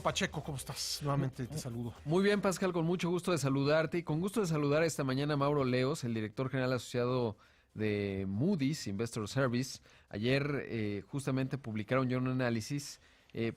Pacheco, ¿cómo estás? Nuevamente te saludo. Muy bien, Pascal, con mucho gusto de saludarte y con gusto de saludar esta mañana a Mauro Leos, el director general asociado de Moody's Investor Service. Ayer justamente publicaron ya un análisis,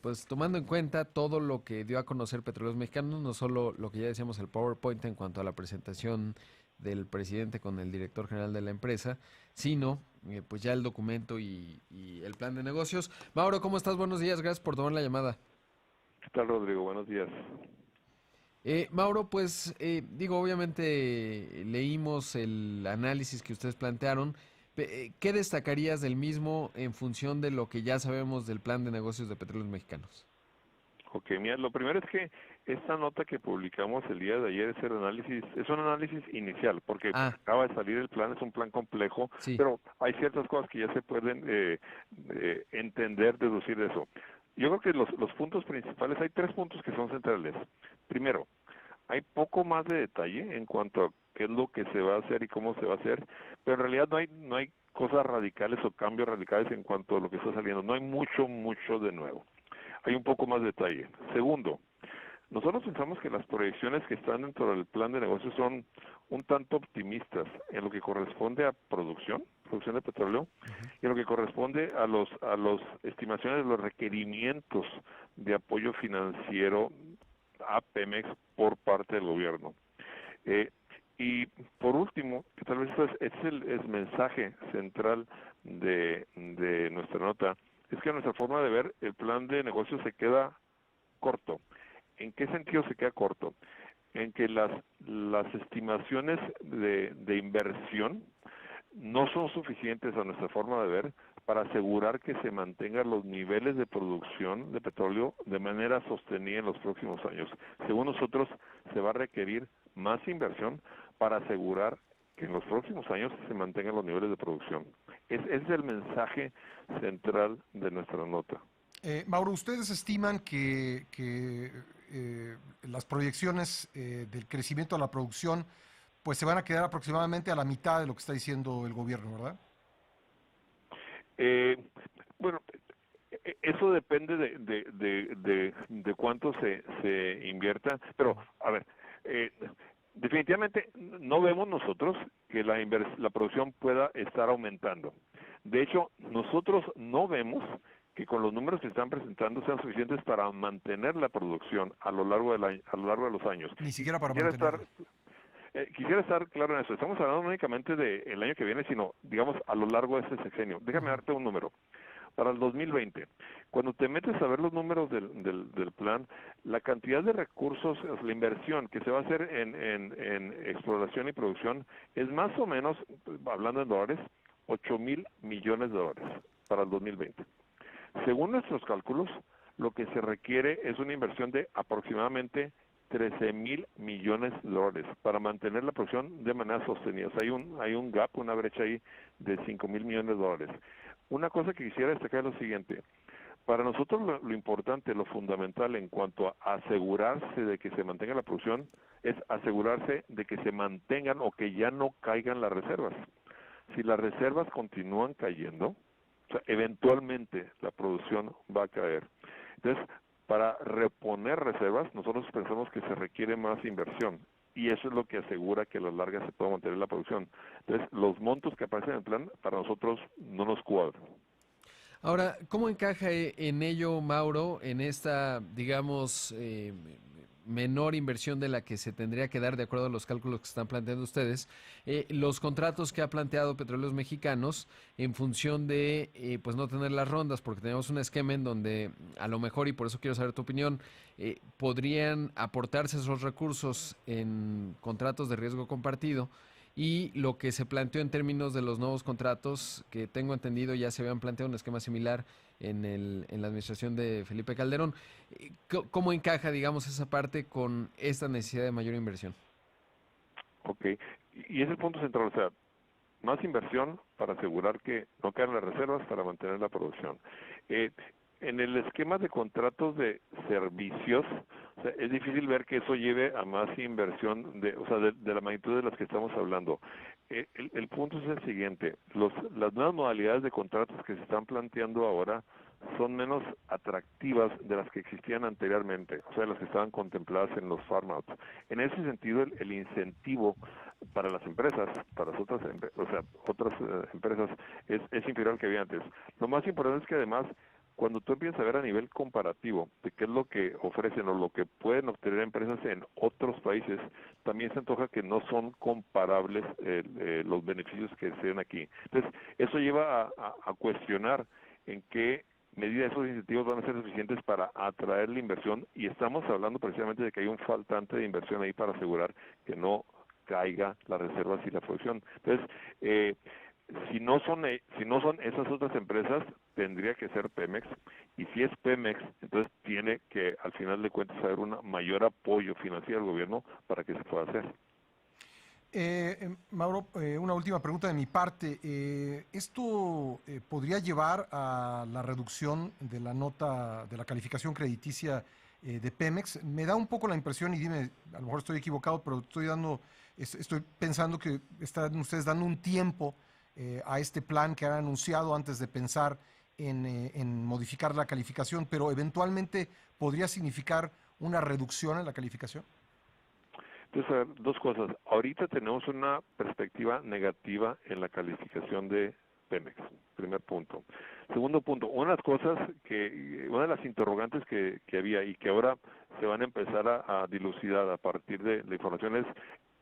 pues tomando en cuenta todo lo que dio a conocer Petróleos Mexicanos, no solo lo que ya decíamos el PowerPoint en cuanto a la presentación del presidente con el director general de la empresa, sino pues ya el documento y el plan de negocios. Mauro, ¿cómo estás? Buenos días, gracias por tomar la llamada. ¿Qué tal, Rodrigo? Buenos días. Mauro, pues digo, obviamente leímos el análisis que ustedes plantearon. ¿Qué destacarías del mismo en función de lo que ya sabemos del plan de negocios de Petróleos Mexicanos? Ok, mira, lo primero es que esta nota que publicamos el día de ayer es un análisis inicial, porque Ah, acaba de salir el plan, es un plan complejo, sí, pero hay ciertas cosas que ya se pueden entender, deducir de eso. Yo creo que los puntos principales, hay tres puntos que son centrales. Primero, hay poco más de detalle en cuanto a qué es lo que se va a hacer y cómo se va a hacer, pero en realidad no hay cosas radicales o cambios radicales en cuanto a lo que está saliendo. No hay mucho de nuevo. Hay un poco más de detalle. Segundo, nosotros pensamos que las proyecciones que están dentro del plan de negocios son un tanto optimistas en lo que corresponde a producción de petróleo, y en lo que corresponde a los estimaciones de los requerimientos de apoyo financiero a Pemex por parte del gobierno. Y por último, que tal vez es el mensaje central de nuestra nota, es que a nuestra forma de ver el plan de negocios se queda corto. ¿En qué sentido se queda corto? En que las estimaciones de inversión no son suficientes a nuestra forma de ver para asegurar que se mantengan los niveles de producción de petróleo de manera sostenida en los próximos años. Según nosotros, se va a requerir más inversión para asegurar que en los próximos años se mantengan los niveles de producción. Es el mensaje central de nuestra nota. Mauro, ¿ustedes estiman que las proyecciones del crecimiento de la producción pues se van a quedar aproximadamente a la mitad de lo que está diciendo el gobierno, ¿verdad? Eh, bueno, eso depende de cuánto se invierta, pero a ver, definitivamente no vemos nosotros que la producción pueda estar aumentando. De hecho, nosotros no vemos que con los números que están presentando sean suficientes para mantener la producción a lo largo a lo largo de los años. Ni siquiera para Quisiera estar mantenerla. Quisiera estar claro en eso. Estamos hablando no únicamente del año que viene, sino, digamos, a lo largo de este sexenio. Déjame darte un número. Para el 2020, cuando te metes a ver los números del plan, la cantidad de recursos, la inversión que se va a hacer en exploración y producción es más o menos, hablando en dólares, 8,000 millones de dólares para el 2020. Según nuestros cálculos, lo que se requiere es una inversión de aproximadamente 13,000 millones de dólares para mantener la producción de manera sostenida. O sea, hay un gap, una brecha ahí de 5,000 millones de dólares. Una cosa que quisiera destacar es lo siguiente. Para nosotros lo importante, lo fundamental en cuanto a asegurarse de que se mantenga la producción, es asegurarse de que se mantengan o que ya no caigan las reservas. Si las reservas continúan cayendo, o sea, eventualmente la producción va a caer. Entonces, para reponer reservas, nosotros pensamos que se requiere más inversión, y eso es lo que asegura que a la larga se pueda mantener la producción. Entonces, los montos que aparecen en el plan, para nosotros no nos cuadran. ahora, ¿cómo encaja en ello, Mauro, en esta, digamos, menor inversión de la que se tendría que dar de acuerdo a los cálculos que están planteando ustedes, los contratos que ha planteado Petróleos Mexicanos en función de, pues no tener las rondas, porque tenemos un esquema en donde a lo mejor, y por eso quiero saber tu opinión, podrían aportarse esos recursos en contratos de riesgo compartido, y lo que se planteó en términos de los nuevos contratos, que tengo entendido ya se habían planteado un esquema similar en la administración de Felipe Calderón. ¿Cómo encaja, digamos, esa parte con esta necesidad de mayor inversión? Ok, y es el punto central, o sea, más inversión para asegurar que no caigan las reservas para mantener la producción. Eh, en el esquema de contratos de servicios, o sea, es difícil ver que eso lleve a más inversión o sea, de la magnitud de las que estamos hablando. El punto es el siguiente: las nuevas modalidades de contratos que se están planteando ahora son menos atractivas de las que existían anteriormente, o sea, las que estaban contempladas en los farm-outs. En ese sentido, el incentivo para las empresas, para las otras, empresas, es inferior al que había antes. Lo más importante es que además, cuando tú empiezas a ver a nivel comparativo de qué es lo que ofrecen o lo que pueden obtener empresas en otros países, también se antoja que no son comparables los beneficios que se dan aquí. Entonces, eso lleva a cuestionar en qué medida esos incentivos van a ser suficientes para atraer la inversión, y estamos hablando precisamente de que hay un faltante de inversión ahí para asegurar que no caiga las reservas y la producción. Entonces, si no son esas otras empresas, tendría que ser Pemex, y si es Pemex, entonces tiene que al final de cuentas haber un mayor apoyo financiero al gobierno para que se pueda hacer. Mauro, una última pregunta de mi parte. ¿Esto podría llevar a la reducción de la nota, de la calificación crediticia de Pemex? Me da un poco la impresión, y dime, a lo mejor estoy equivocado, pero estoy pensando que están ustedes dando un tiempo a este plan que han anunciado antes de pensar en modificar la calificación, pero eventualmente podría significar una reducción en la calificación. Entonces, a ver, dos cosas. Ahorita tenemos una perspectiva negativa en la calificación de Pemex, primer punto. Segundo punto, una de las interrogantes que había y que ahora se van a empezar a dilucidar a partir de la información es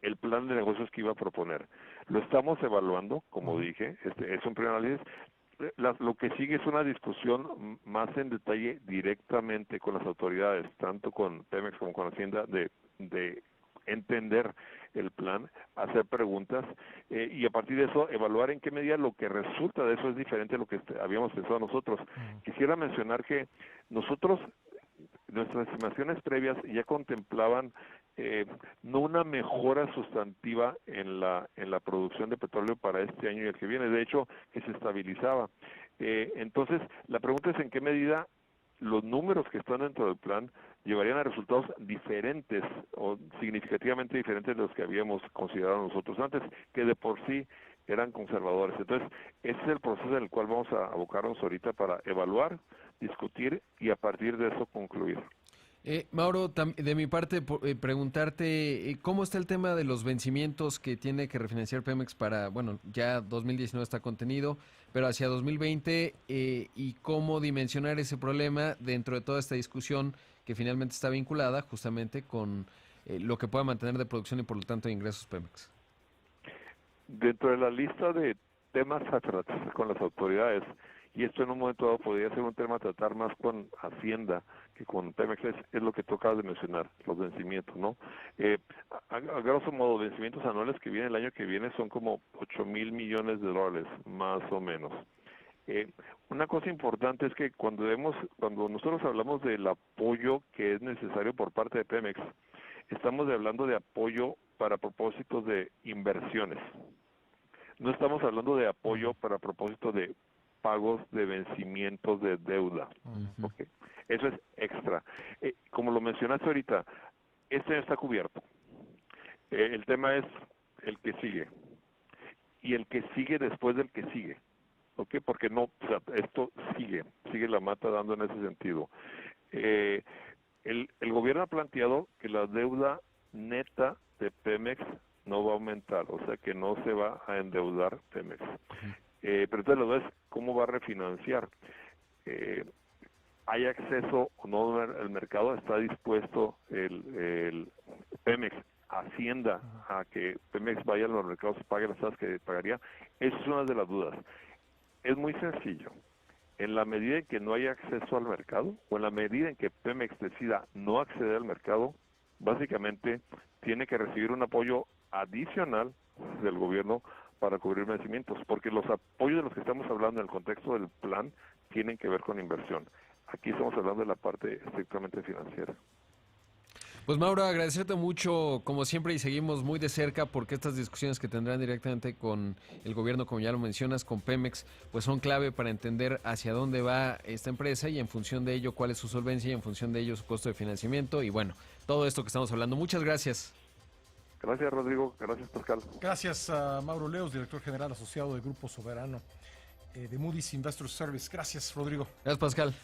el plan de negocios que iba a proponer. Lo estamos evaluando, como dije, es un primer análisis. Lo que sigue es una discusión más en detalle directamente con las autoridades, tanto con Pemex como con Hacienda, de entender el plan, hacer preguntas y a partir de eso evaluar en qué medida lo que resulta de eso es diferente a lo que habíamos pensado nosotros. Quisiera mencionar que nuestras estimaciones previas ya contemplaban no una mejora sustantiva en la producción de petróleo para este año y el que viene, de hecho que se estabilizaba. Entonces, la pregunta es en qué medida los números que están dentro del plan llevarían a resultados diferentes o significativamente diferentes de los que habíamos considerado nosotros antes, que de por sí eran conservadores. Entonces, ese es el proceso en el cual vamos a abocarnos ahorita para evaluar, discutir y a partir de eso concluir. Mauro, de mi parte, preguntarte cómo está el tema de los vencimientos que tiene que refinanciar Pemex para, bueno, ya 2019 está contenido, pero hacia 2020 y cómo dimensionar ese problema dentro de toda esta discusión que finalmente está vinculada justamente con lo que pueda mantener de producción y por lo tanto de ingresos Pemex. Dentro de la lista de temas a tratar con las autoridades, y esto en un momento dado podría ser un tema a tratar más con Hacienda que con Pemex, es lo que tú acabas de mencionar, los vencimientos, ¿no? A grosso modo, vencimientos anuales que vienen el año que viene son como $8,000 millones, más o menos. Una cosa importante es que cuando nosotros hablamos del apoyo que es necesario por parte de Pemex, estamos hablando de apoyo para propósitos de inversiones. No estamos hablando de apoyo para propósitos de pagos de vencimientos de deuda. ¿Okay? Eso es extra. Como lo mencionaste ahorita, este año está cubierto. El tema es el que sigue. Y el que sigue después del que sigue. ¿Okay? Porque no, o sea, esto sigue la mata dando en ese sentido. El gobierno ha planteado que la deuda neta de Pemex no va a aumentar, o sea que no se va a endeudar Pemex. Pero entonces la duda es cómo va a refinanciar. ¿Hay acceso o no al mercado? ¿Está dispuesto el Pemex, Hacienda, a que Pemex vaya a los mercados y pague las tasas que pagaría? Esa es una de las dudas. Es muy sencillo. En la medida en que no haya acceso al mercado, o en la medida en que Pemex decida no acceder al mercado, básicamente tiene que recibir un apoyo adicional del gobierno para cubrir vencimientos, porque los apoyos de los que estamos hablando en el contexto del plan tienen que ver con inversión. Aquí estamos hablando de la parte estrictamente financiera. Pues Mauro, agradecerte mucho como siempre y seguimos muy de cerca porque estas discusiones que tendrán directamente con el gobierno, como ya lo mencionas, con Pemex, pues son clave para entender hacia dónde va esta empresa y en función de ello cuál es su solvencia y en función de ello su costo de financiamiento y bueno, todo esto que estamos hablando. Muchas gracias. Gracias, Rodrigo. Gracias, Pascal. Gracias a Mauro Leos, director general asociado de Grupo Soberano. de Moody's Investor Service. Gracias, Rodrigo. Gracias, Pascal.